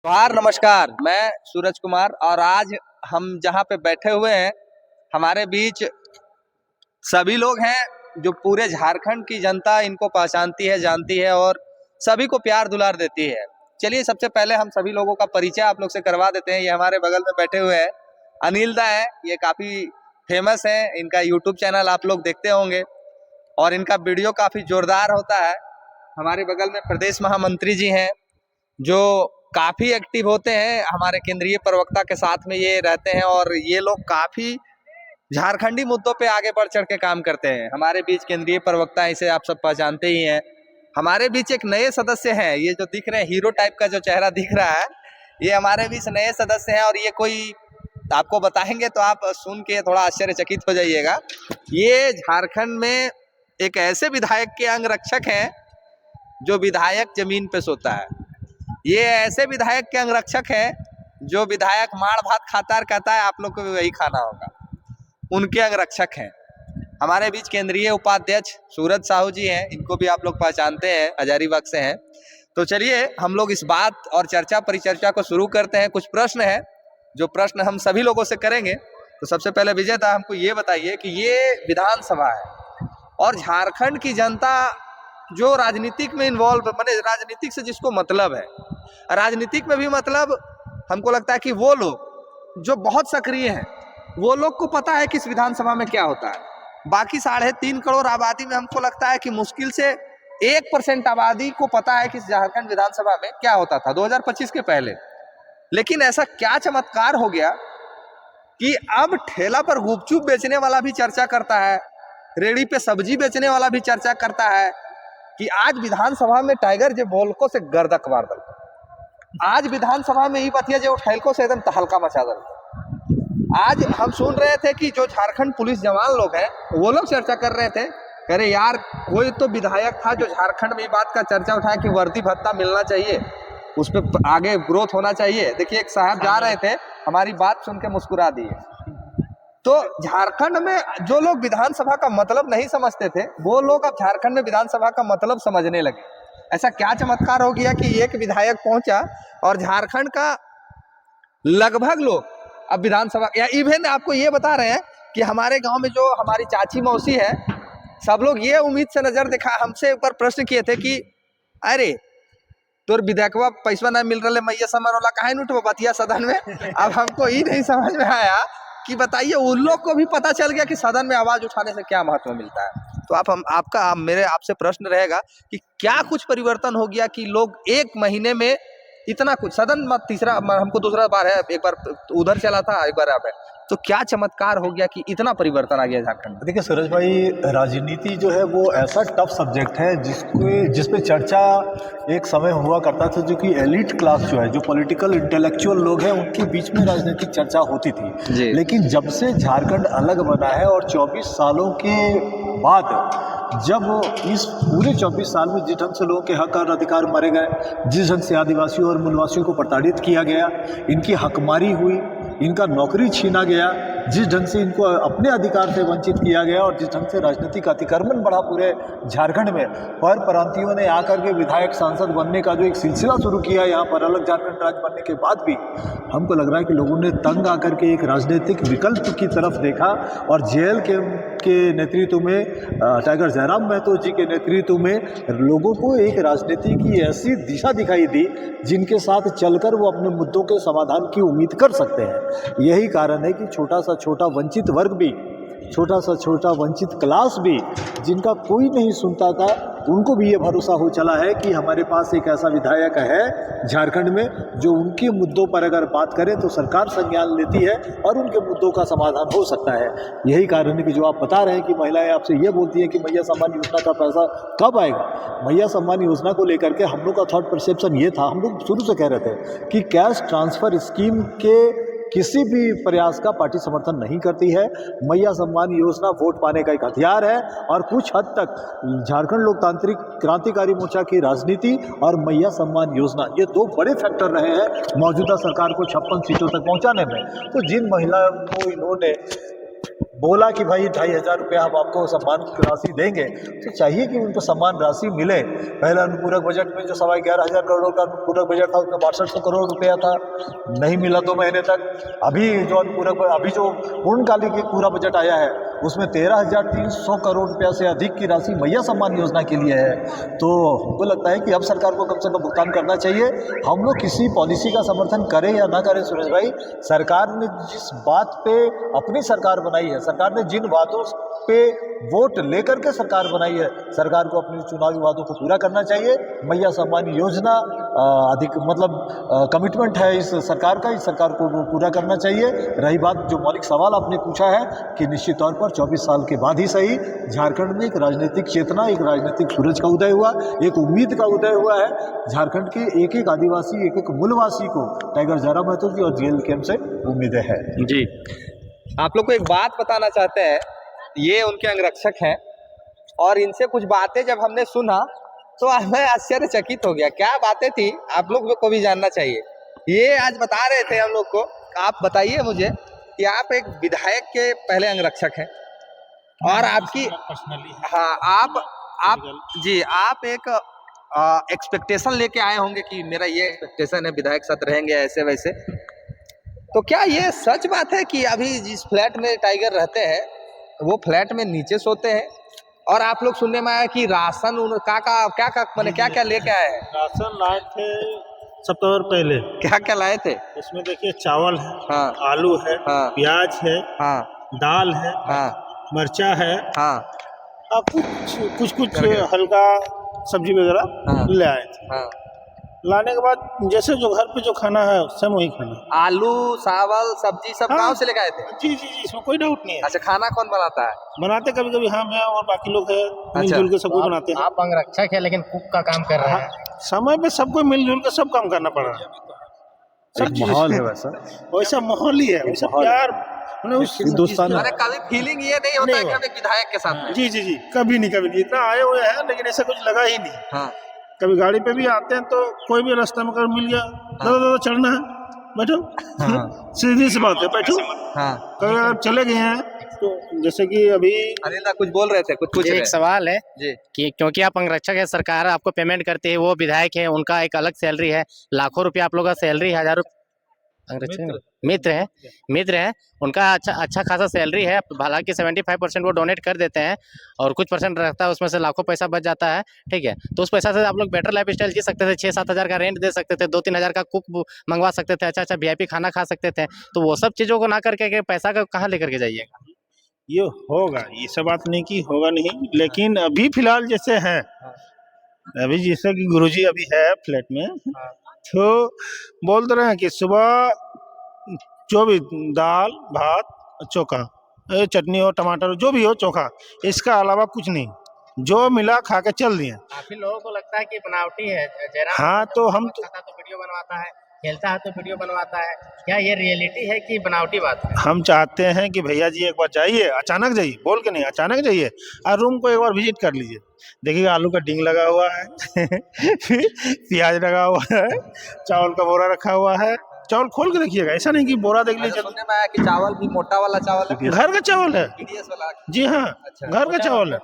जोहार नमस्कार। मैं सूरज कुमार और आज हम जहाँ पे बैठे हुए हैं हमारे बीच सभी लोग हैं जो पूरे झारखंड की जनता इनको पहचानती है, जानती है और सभी को प्यार दुलार देती है। चलिए सबसे पहले हम सभी लोगों का परिचय आप लोग से करवा देते हैं। ये हमारे बगल में बैठे हुए हैं अनिल दा है, ये काफ़ी फेमस है, इनका यूट्यूब चैनल आप लोग देखते होंगे और इनका वीडियो काफ़ी जोरदार होता है। हमारे बगल में प्रदेश महामंत्री जी हैं जो काफ़ी एक्टिव होते हैं, हमारे केंद्रीय प्रवक्ता के साथ में ये रहते हैं और ये लोग काफ़ी झारखंडी मुद्दों पे आगे बढ़ चढ़ के काम करते हैं। हमारे बीच केंद्रीय प्रवक्ता, इसे आप सब पहचानते ही हैं। हमारे बीच एक नए सदस्य हैं, ये जो दिख रहे हैं हीरो टाइप का जो चेहरा दिख रहा है, ये हमारे बीच नए सदस्य हैं और ये कोई आपको बताएंगे तो आप सुन के थोड़ा आश्चर्यचकित हो जाइएगा। ये झारखंड में एक ऐसे विधायक के अंगरक्षक हैं जो विधायक जमीन पे सोता है। ये ऐसे विधायक के अंगरक्षक हैं जो विधायक माड़ भात खाता है, कहता है आप लोग को भी वही खाना होगा, उनके अंगरक्षक हैं। हमारे बीच केंद्रीय उपाध्यक्ष सूरज साहू जी हैं, इनको भी आप लोग पहचानते हैं, हजारीबाग से हैं। तो चलिए हम लोग इस बात और चर्चा परिचर्चा को शुरू करते हैं। कुछ प्रश्न है जो प्रश्न हम सभी लोगों से करेंगे। तो सबसे पहले विजेता हमको ये बताइए कि ये विधानसभा है और झारखंड की जनता जो राजनीतिक में इन्वॉल्व, माने राजनीतिक से जिसको मतलब है, राजनीतिक में भी मतलब हमको लगता है कि वो लोग जो बहुत सक्रिय हैं वो लोग को पता है कि इस विधानसभा में क्या होता है। बाकी 3.5 करोड़ आबादी में हमको लगता है कि मुश्किल से 1% आबादी को पता है कि इस झारखंड विधानसभा में क्या होता था 2025 के पहले। लेकिन ऐसा क्या चमत्कार हो गया कि अब ठेला पर गुपचुप बेचने वाला भी चर्चा करता है, रेहड़ी पे सब्जी बेचने वाला भी चर्चा करता है कि आज विधानसभा में टाइगर जो बोलको से गर्दक मार दल, आज विधानसभा में ही बतिया जो ठेलको से एकदम तहलका मचा दल। आज हम सुन रहे थे कि जो झारखंड पुलिस जवान लोग हैं वो लोग चर्चा कर रहे थे, कह रहे यार कोई तो विधायक था जो झारखंड में बात का चर्चा उठाया कि वर्दी भत्ता मिलना चाहिए, उस पर आगे ग्रोथ होना चाहिए। देखिए एक साहब जा रहे थे, हमारी बात सुन के मुस्कुरा दिए। तो झारखंड में जो लोग विधानसभा का मतलब नहीं समझते थे वो लोग अब झारखंड में विधानसभा का मतलब समझने लगे। ऐसा क्या चमत्कार हो गया कि एक विधायक पहुंचा और झारखंड का लगभग लोग अब विधानसभा, या इवन आपको ये बता रहे हैं कि हमारे गांव में जो हमारी चाची मौसी है, सब लोग ये उम्मीद से नजर दिखा, हमसे एक बार प्रश्न किए थे कि अरे तोर विधायकवा पैसा ना मिल रहा मैया समझ वाला काहे न उठवा बतिया सदन में। अब हमको ये नहीं समझ में आया कि बताइए उन लोग को भी पता चल गया कि सदन में आवाज उठाने से क्या महत्व मिलता है। तो मेरे आपसे प्रश्न रहेगा कि क्या कुछ परिवर्तन हो गया कि लोग एक महीने में इतना कुछ, सदन मत तीसरा हमको दूसरा बार है, एक बार उधर चला था एक बार अब है, तो क्या चमत्कार हो गया कि इतना परिवर्तन आ गया झारखंड में? देखिए सूरज भाई, राजनीति जो है वो ऐसा टफ सब्जेक्ट है जिस पे चर्चा एक समय हुआ करता था, जो कि एलिट क्लास जो है, जो पॉलिटिकल इंटेलेक्चुअल लोग हैं, उनके बीच में राजनीतिक चर्चा होती थी। लेकिन जब से झारखंड अलग बना है और 24 सालों के बाद जब इस पूरे 24 साल में जिस ढंग से लोगों के हक और अधिकार मारे गए, जिस ढंग से आदिवासियों और मूलवासियों को प्रताड़ित किया गया, इनकी हकमारी हुई, इनका नौकरी छीना गया, जिस ढंग से इनको अपने अधिकार से वंचित किया गया और जिस ढंग से राजनीतिक अतिक्रमण बढ़ा पूरे झारखंड में, पर प्रांतियों ने आकर के विधायक सांसद बनने का जो एक सिलसिला शुरू किया यहाँ पर अलग झारखंड राज्य बनने के बाद भी, हमको लग रहा है कि लोगों ने तंग आकर के एक राजनीतिक विकल्प की तरफ देखा और जेएल के नेतृत्व में, टाइगर जयराम महतो जी के नेतृत्व में लोगों को एक राजनीति की ऐसी दिशा दिखाई दी जिनके साथ चलकर वो अपने मुद्दों के समाधान की उम्मीद कर सकते हैं। यही कारण है कि छोटा सा छोटा वंचित वर्ग भी, छोटा सा छोटा वंचित क्लास भी, जिनका कोई नहीं सुनता था, उनको भी ये भरोसा हो चला है कि हमारे पास एक ऐसा विधायक है झारखंड में जो उनके मुद्दों पर अगर बात करें तो सरकार संज्ञान लेती है और उनके मुद्दों का समाधान हो सकता है। यही कारण है कि जो आप बता रहे हैं कि महिलाएं आपसे ये बोलती हैं कि मैया सम्मान योजना का पैसा कब आएगा। मैया सम्मान योजना को लेकर के हम लोग का थॉट परसेप्शन ये था, हम लोग शुरू से कह रहे थे कि कैश ट्रांसफ़र स्कीम के किसी भी प्रयास का पार्टी समर्थन नहीं करती है। मैया सम्मान योजना वोट पाने का एक हथियार है और कुछ हद तक झारखंड लोकतांत्रिक क्रांतिकारी मोर्चा की राजनीति और मैया सम्मान योजना, ये 2 बड़े फैक्टर रहे हैं मौजूदा सरकार को 56 सीटों तक पहुंचाने में। तो जिन महिलाओं को इन्होंने बोला कि भाई 2,500 रुपया हम आपको सम्मान राशि देंगे, तो चाहिए कि उनको सम्मान राशि मिले। पहला अनुपूरक बजट में जो 11,500 करोड़ का अनुपूरक बजट था उसमें 6200 करोड़ रुपया था, नहीं मिला 2 महीने तक। अभी जो पूर्णकालिक एक पूरा बजट आया है उसमें 13,300 करोड़ रुपया से अधिक की राशि मैया सम्मान योजना के लिए है। तो हमको लगता है कि अब सरकार को कम से कम भुगतान करना चाहिए। हम लोग किसी पॉलिसी का समर्थन करें या ना करें सूरज भाई, सरकार ने जिस बात पे अपनी सरकार बनाई है, सरकार ने जिन बातों पे वोट लेकर के सरकार बनाई है, सरकार को अपनी चुनावी वादों को पूरा करना चाहिए। मैया सम्मान योजना अधिक कमिटमेंट है इस सरकार का, इस सरकार को वो पूरा करना चाहिए। रही बात जो मौलिक सवाल आपने पूछा है कि निश्चित तौर पर 24 साल के बाद ही सही झारखंड में एक राजनीतिक चेतना, एक राजनीतिक सूरज का उदय हुआ, एक उम्मीद का उदय हुआ है। झारखंड के एक एक आदिवासी, एक एक मूलवासी को टाइगर जयराम महतो जी और जेल कैंप से उम्मीदें हैं। जी, आप लोग को एक बात बताना चाहते हैं, ये उनके अंगरक्षक हैं और इनसे कुछ बातें जब हमने सुना तो मैं आश्चर्यचकित हो गया। क्या बातें थी आप लोग को भी जानना चाहिए। ये आज बता रहे थे हम लोग को। आप बताइए मुझे कि आप एक विधायक के पहले अंगरक्षक हैं और आपकी आप एक एक्सपेक्टेशन लेके आए होंगे कि मेरा ये एक्सपेक्टेशन है विधायक साथ रहेंगे ऐसे वैसे। तो क्या ये सच बात है कि अभी जिस फ्लैट में टाइगर रहते हैं वो फ्लैट में नीचे सोते हैं? और आप लोग सुनने में आया कि राशन क्या क्या लेके आए हैं? राशन लाए थे सप्ताह पहले। क्या क्या लाए थे? इसमें देखिए चावल है, हाँ, आलू है, हाँ, प्याज है, हाँ, दाल है, हाँ, मिर्चा है, हाँ, अब कुछ हल्का सब्जी वगैरह हाँ, ले आए थे। हाँ। लाने के बाद जैसे जो घर पे जो खाना है सब वही खाना। आलू चावल सब्जी सब गांव से लेके आए थे? जी जी जी, इसमें कोई डाउट नहीं है। अच्छा, खाना कौन बनाता है? बनाते कभी कभी हम हैं और बाकी लोग हैं, मिलजुल के सब कुछ बनाते हैं। आप अंगरक्षक है लेकिन कुक का काम कर रहे हैं। समय पे सबको मिलजुल के सब काम करना पड़ रहा है। एक माहौल है वैसा माहौल ही है, वैसा प्यार हिंदुस्तान। अरे कभी फीलिंग ये नहीं होता है कि हम एक विधायक के साथ हैं? जी जी जी, कभी नहीं इतना आए हुए हैं लेकिन ऐसा कुछ लगा ही नहीं। हाँ, कभी गाड़ी पे भी आते हैं तो कोई भी रास्ते में अगर मिल गया, दादा चढ़ना है बैठो, हाँ, सीधी सी बात है बैठो। हाँ। कभी अगर चले गए हैं तो जैसे कि अभी अनिल कुछ बोल रहे थे, कुछ पूछ रहे एक सवाल है जी। कि क्योंकि आप अंगरक्षक है, सरकार आपको पेमेंट करती है, वो विधायक है उनका एक अलग सैलरी है, लाखों रुपया आप लोग का सैलरी, हजारों मित्र है उनका अच्छा खासा सैलरी है। हालांकि 75% वो डोनेट कर देते हैं और कुछ परसेंट रहता है, उसमें से लाखों पैसा बच जाता है। ठीक है, तो उस पैसा से आप लोग बेटर लाइफ स्टाइल जी सकते थे, 6-7 हज़ार का रेंट दे सकते थे, 2-3 हज़ार का कुक मंगवा सकते थे, अच्छा VIP खाना खा सकते थे। तो वो सब चीज़ों को ना करके पैसा का कहाँ लेकर के जाइएगा? ये होगा, ये सब बात नहीं कि होगा नहीं, लेकिन अभी फिलहाल जैसे है, अभी जैसे कि गुरुजी अभी है फ्लैट में, तो बोल रहे हैं कि सुबह जो भी दाल भात चोखा, चटनी हो, टमाटर जो भी हो, चोखा, इसका अलावा कुछ नहीं, जो मिला खा के चल दिए। काफी लोगों को लगता है कि बनावटी है जयराम। हाँ, तो हम तो वीडियो बनवाता है, खेलता है तो वीडियो बनवाता है, क्या ये रियलिटी है कि बनावटी बात है? हम चाहते हैं कि भैया जी एक बार जाइए, अचानक जाइए, बोल के नहीं, अचानक जाइए और रूम को एक बार विजिट कर लीजिए। देखिए आलू का डिंग लगा हुआ है प्याज लगा हुआ है, चावल का बोरा रखा हुआ है, चावल खोल के रखिएगा, ऐसा नहीं कि बोरा देख लीजिए। सुनने में आया कि चावल भी मोटा वाला चावल है, घर का चावल है। BDS वाला। जी हाँ, अच्छा, घर का चावल है,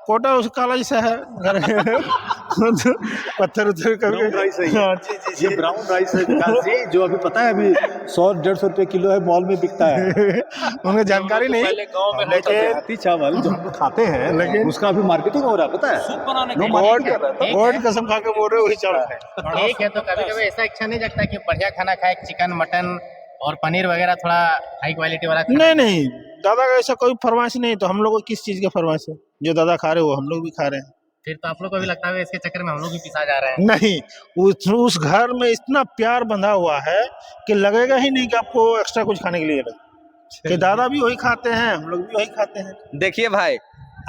कोटा उस काला जैसा है घर पत्थर उत्थर करके। हाँ, ये ब्राउन राइस है विकास जी, जो अभी पता है अभी 100-150 रुपए किलो है, मॉल में बिकता है। उन्हें जानकारी नहीं, देहाती चावल जो हम लोग खाते हैं लेकिन उसका अभी मार्केटिंग हो रहा है, पता है। गॉड कसम खा के बोल रहे वही चावल है। ठीक है, तो कभी कभी ऐसा इच्छा नहीं जगता कि बढ़िया खाना खाए, चिकन मटन और पनीर वगैरह, थोड़ा हाई क्वालिटी वाला? नहीं, दादा का ऐसा कोई फरमाइश नहीं। तो हम लोग को किस चीज का फरमाइश है? जो दादा खा रहे हो हम लोग भी खा रहे हैं। फिर तो आप लोग को भी लगता है इसके चक्कर में हम लोग भी पिसा जा रहे हैं। नहीं, उस घर में इतना प्यार बंधा हुआ है कि लगेगा ही नहीं कि आपको एक्स्ट्रा कुछ खाने के लिए लगे। कि दादा भी वही खाते हैं, हम लोग भी वही खाते हैं। देखिए भाई,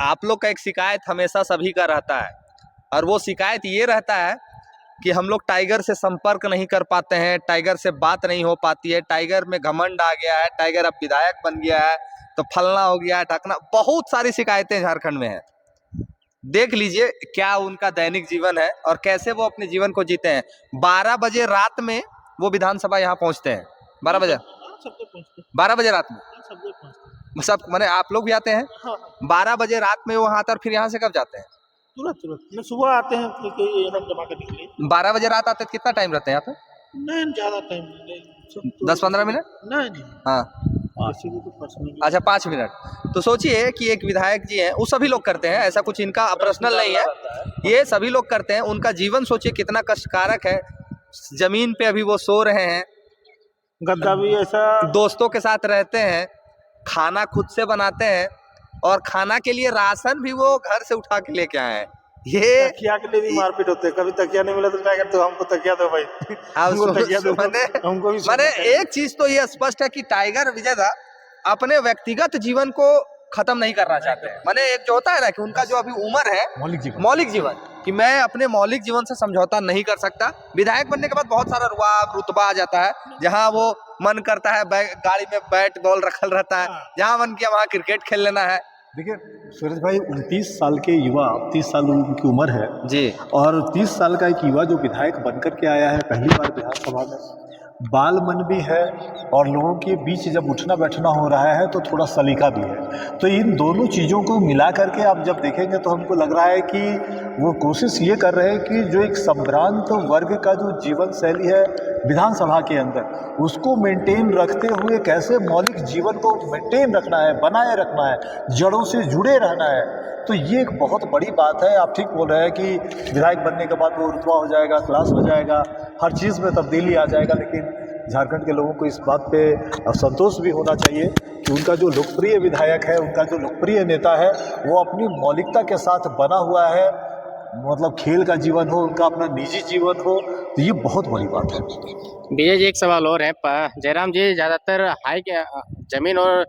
आप लोग का एक शिकायत हमेशा सभी का रहता है और वो शिकायत ये रहता है कि हम लोग टाइगर से संपर्क नहीं कर पाते हैं, टाइगर से बात नहीं हो पाती है, टाइगर में घमंड आ गया है, टाइगर अब विधायक बन गया है तो फलना हो गया है, ढकना, बहुत सारी शिकायतें झारखंड में है। देख लीजिए क्या उनका दैनिक जीवन है और कैसे वो अपने जीवन को जीते हैं। 12 बजे रात में वो विधानसभा यहाँ पहुँचते हैं, 12 बजे रात में सब मैंने आप लोग भी आते हैं? हाँ 12 बजे रात में वहाँ आते हैं और फिर यहाँ से कब जाते हैं? तुरंत तुरंत मैं सुबह आते हैं फिर कोई यहाँ जमा करने के लिए 12 बजे रात आते हैं, कितना टाइम रहते हैं यहाँ पे? नहीं ज़्यादा टाइम नहीं 10-15 मिनट? नहीं हाँ, किसी को तो पर्सनली अच्छा 5 मिनट। तो सोचिए कि एक विधायक जी हैं, वो सभी लोग करते हैं, ऐसा कुछ इनका पर्सनल नहीं है, ये सभी लोग करते हैं। उनका जीवन सोचिए कितना कष्टकारक है। जमीन पे अभी वो सो रहे हैं, गद्दा भी ऐसा दोस्तों के साथ रहते हैं, खाना खुद से बनाते हैं और खाना के लिए राशन भी वो घर से उठा के लेके आए हैं। ये तकिया के लिए भी मारपीट होते हैं, कभी तकिया नहीं मिला तो क्या करते हो, हमको तकिया दो भाई आप हमको तकिया दो, हमको भी मैंने एक चीज तो ये स्पष्ट है कि टाइगर विजयदा अपने व्यक्तिगत जीवन को खत्म नहीं करना चाहते हैं। मैंने एक जो होता है ना कि उनका जो अभी उम्र है मौलिक जीवन, कि मैं अपने मौलिक जीवन से समझौता नहीं कर सकता। विधायक बनने के बाद बहुत सारा रुतबा आ जाता है, जहाँ वो मन करता है गाड़ी में बैट बॉल रखल रहता है, जहाँ मन किया वहाँ क्रिकेट खेल लेना है। देखिए सूरज भाई 29 साल के युवा, 30 साल उनकी उम्र है जी, और 30 साल का एक युवा जो विधायक बनकर के आया है पहली बार विधानसभा में, बाल मन भी है और लोगों के बीच जब उठना बैठना हो रहा है तो थोड़ा सलीका भी है। तो इन दोनों चीज़ों को मिला करके आप जब देखेंगे तो हमको लग रहा है कि वो कोशिश ये कर रहे हैं कि जो एक संभ्रांत वर्ग का जो जीवन शैली है विधानसभा के अंदर, उसको मेंटेन रखते हुए कैसे मौलिक जीवन को मेंटेन रखना है, बनाए रखना है, जड़ों से जुड़े रहना है। तो ये एक बहुत बड़ी बात है। आप ठीक बोल रहे हैं कि विधायक बनने के बाद वो रुतबा हो जाएगा, क्लास हो जाएगा, हर चीज़ में तब्दीली आ जाएगा, लेकिन झारखंड के लोगों को इस बात पे संतोष भी होना चाहिए कि उनका जो लोकप्रिय विधायक है, उनका जो लोकप्रिय नेता है, वो अपनी मौलिकता के साथ बना हुआ है। मतलब खेल का जीवन हो, उनका अपना निजी जीवन हो, तो ये बहुत बड़ी बात है। विजय जी एक सवाल और है। जयराम जी ज़्यादातर हाई जमीन और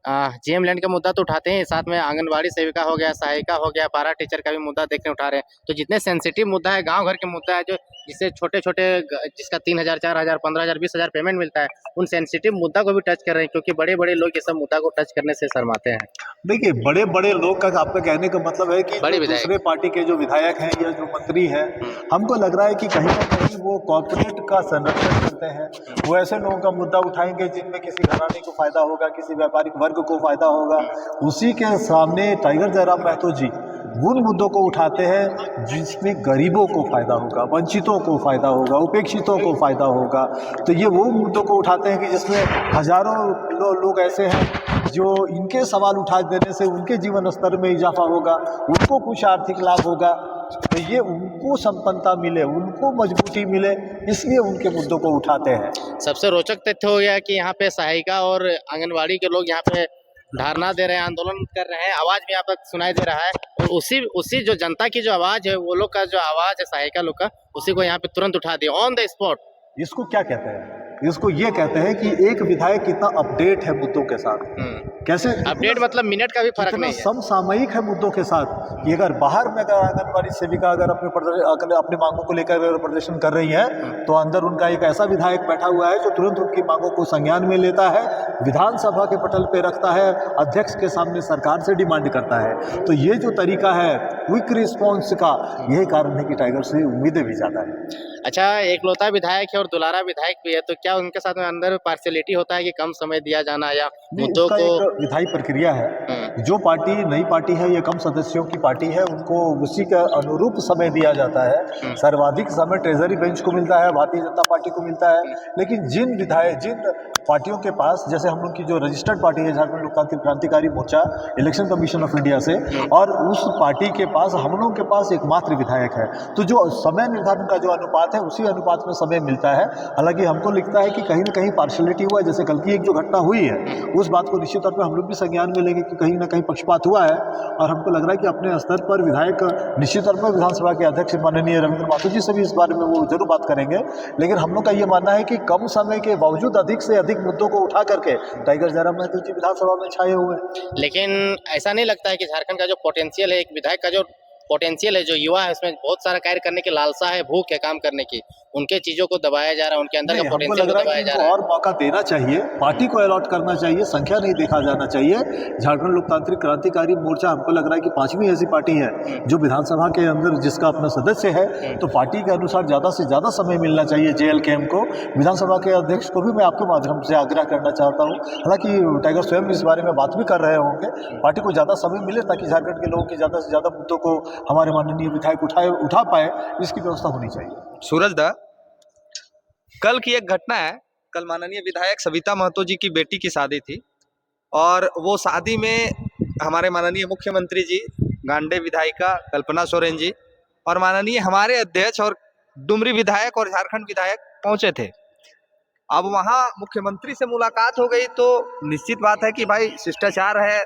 जीएम लैंड का मुद्दा तो उठाते हैं, साथ में आंगनबाड़ी सेविका हो गया, सहायिका हो गया, पारा टीचर का भी मुद्दा देखने उठा रहे हैं। तो जितने सेंसिटिव मुद्दा है, गांव घर के मुद्दा है, जो जिससे छोटे छोटे जिसका 3,000 4,000 15,000 20,000 पेमेंट मिलता है, उन सेंसिटिव मुद्दा को भी टच कर रहे हैं, क्योंकि बड़े बड़े लोग ये सब मुद्दा को टच करने से शर्माते हैं। देखिए बड़े बड़े लोग का आपका कहने का मतलब है कि बड़े जो दूसरे पार्टी के जो विधायक हैं या जो मंत्री हैं, हमको लग रहा है कि कहीं ना कहीं वो कॉर्पोरेट का संरक्षण करते हैं। वो ऐसे लोगों का मुद्दा उठाएंगे जिनमें किसी घराने को फायदा होगा, किसी व्यापारिक वर्ग को फायदा होगा। उसी के सामने टाइगर जयराम महतो जी उन मुद्दों को उठाते हैं जिसमें गरीबों को फायदा होगा, वंचितों को फायदा होगा, उपेक्षितों को फायदा होगा। तो ये वो मुद्दों को उठाते हैं कि जिसमें हजारों लोग ऐसे हैं जो इनके सवाल उठा देने से उनके जीवन स्तर में इजाफा होगा, उनको कुछ आर्थिक लाभ होगा, तो ये उनको संपन्नता मिले, उनको मजबूती मिले, इसलिए उनके मुद्दों को उठाते हैं। सबसे रोचक तथ्य हो गया कि यहाँ पे सहायिका और आंगनबाड़ी के लोग यहाँ पे धरना दे रहे हैं, आंदोलन कर रहे हैं, आवाज भी यहाँ पर सुनाई दे रहा है। और उसी जो जनता की जो आवाज है, वो लोग का जो आवाज है सहायिका लोग का, उसी को यहाँ पे तुरंत उठा दिया ऑन द स्पॉट। इसको क्या कहते हैं? इसको ये कहते हैं कि एक विधायक कितना अपडेट है मुद्दों के साथ। कैसे अपडेट मतलब मिनट का भी फर्क नहीं है, समसामयिक है मुद्दों के साथ। कि अगर बाहर में अगर आंगनबाड़ी सेविका अगर अपनी मांगों को लेकर अगर प्रदर्शन कर रही है, तो अंदर उनका एक ऐसा विधायक बैठा हुआ है जो तुरंत उनकी मांगों को संज्ञान में लेता है, विधानसभा के पटल पे रखता है, अध्यक्ष के सामने सरकार से डिमांड करता है। तो ये जो तरीका है क्विक रिस्पॉन्स का, यही कारण है कि टाइगर से उम्मीदें भी ज़्यादा है। अच्छा, एकलौता विधायक है और दुलारा विधायक भी है, तो क्या उनके साथ में अंदर पार्शियलिटी होता है कि कम समय दिया जाना या मुद्दों को? एक विधायी प्रक्रिया है। जो पार्टी नई पार्टी है या कम सदस्यों की पार्टी है, उनको उसी का अनुरूप समय दिया जाता है। सर्वाधिक समय ट्रेजरी बेंच को मिलता है, भारतीय जनता पार्टी को मिलता है। लेकिन जिन पार्टियों के पास, जैसे हम लोग की जो रजिस्टर्ड पार्टी है झारखंड लोकतांत्रिक क्रांतिकारी मोर्चा, इलेक्शन कमीशन ऑफ इंडिया से, और उस पार्टी के पास, हम लोगों के पास एकमात्र विधायक है। तो जो समय निर्धारण का जो अनुपात है, उसी अनुपात में समय मिलता है। हालांकि हमको लगता है कि कहीं ना कहीं पार्शियलिटी हुआ है। जैसे कल की एक जो घटना हुई है, उस बात को निश्चित तौर पर हम लोग भी संज्ञान में लेंगे कि कहीं ना कहीं पक्षपात हुआ है। और हमको लग रहा है कि अपने स्तर पर विधायक निश्चित तौर पर विधानसभा के अध्यक्ष माननीय रविंद्र महतो जी से भी इस बारे में वो जरूर बात करेंगे। लेकिन हम लोग का ये मानना है कि कम समय के बावजूद अधिक से अधिक मुद्दों को उठा करके टाइगर जयराम महतो जी विधानसभा में छाए हुए हैं। लेकिन ऐसा नहीं लगता है कि झारखंड का जो पोटेंशियल है, एक विधायक का जो पोटेंशियल है, जो युवा है, उसमें बहुत सारा कार्य करने की लालसा है, भूख है काम करने की, उनके चीज़ों को दबाया जा रहा है, उनके अंदर नहीं, का हमको पोटेंशियल लग को रहा है दबाया कि जा इनको रहा है। और मौका देना चाहिए, पार्टी को अलॉट करना चाहिए, संख्या नहीं देखा जाना चाहिए। झारखंड लोकतांत्रिक क्रांतिकारी मोर्चा हमको लग रहा है कि 5वीं ऐसी पार्टी है जो विधानसभा के अंदर जिसका अपना सदस्य है, तो पार्टी के अनुसार ज़्यादा से ज़्यादा समय मिलना चाहिए JLKM को। विधानसभा के अध्यक्ष को भी मैं आपके माध्यम से आग्रह करना चाहता हूँ, हालांकि टाइगर स्वयं इस बारे में बात भी कर रहे होंगे, पार्टी को ज़्यादा समय मिले ताकि झारखंड के लोगों की ज़्यादा से ज़्यादा मुद्दों को हमारे माननीय विधायक उठा पाए, इसकी व्यवस्था होनी चाहिए। सूरज दा, कल की एक घटना है। कल माननीय विधायक सविता महतो जी की बेटी की शादी थी और वो शादी में हमारे माननीय मुख्यमंत्री जी, गांडे विधायिका कल्पना सोरेन जी और माननीय हमारे अध्यक्ष और डुमरी विधायक और झारखंड विधायक पहुंचे थे। अब वहां मुख्यमंत्री से मुलाकात हो गई तो निश्चित बात है कि भाई शिष्टाचार है,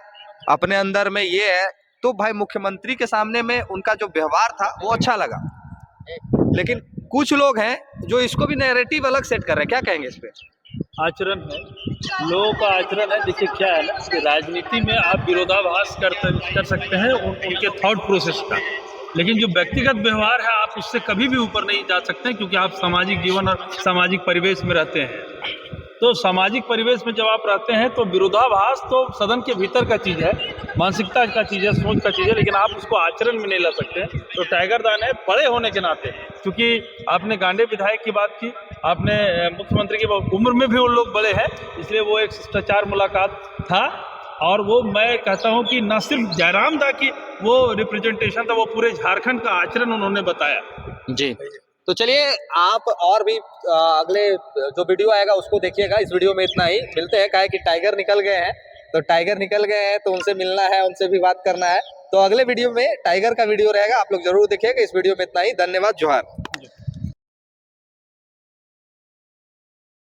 अपने अंदर में ये है, तो भाई मुख्यमंत्री के सामने में उनका जो व्यवहार था वो अच्छा लगा। लेकिन कुछ लोग हैं जो इसको भी नैरेटिव अलग सेट कर रहे हैं, क्या कहेंगे इस पे? आचरण है, लोगों का आचरण है। देखिए क्या है ना कि राजनीति में आप विरोधाभास कर सकते हैं उनके थॉट प्रोसेस का, लेकिन जो व्यक्तिगत व्यवहार है आप उससे कभी भी ऊपर नहीं जा सकते, क्योंकि आप सामाजिक जीवन और सामाजिक परिवेश में रहते हैं। तो सामाजिक परिवेश में जब आप रहते हैं तो विरोधाभास तो सदन के भीतर का चीज़ है, मानसिकता का चीज़ है, सोच का चीज़ है, लेकिन आप उसको आचरण में नहीं ला सकते। तो टाइगर दान है बड़े होने के नाते, क्योंकि आपने गांडे विधायक की बात की, आपने मुख्यमंत्री की उम्र में भी उन लोग बड़े हैं, इसलिए वो एक शिष्टाचार मुलाकात था। और वो मैं कहता हूँ कि न सिर्फ जयराम दा की वो रिप्रेजेंटेशन था, वो पूरे झारखंड का आचरण उन्होंने बताया। जी, तो चलिए आप और भी अगले जो वीडियो आएगा उसको देखिएगा। इस वीडियो में इतना ही, मिलते हैं। काहे कि टाइगर निकल गए हैं, तो उनसे मिलना है, उनसे भी बात करना है। तो अगले वीडियो में टाइगर का वीडियो रहेगा, आप लोग जरूर देखिएगा। इस वीडियो में इतना ही, धन्यवाद, जोहार।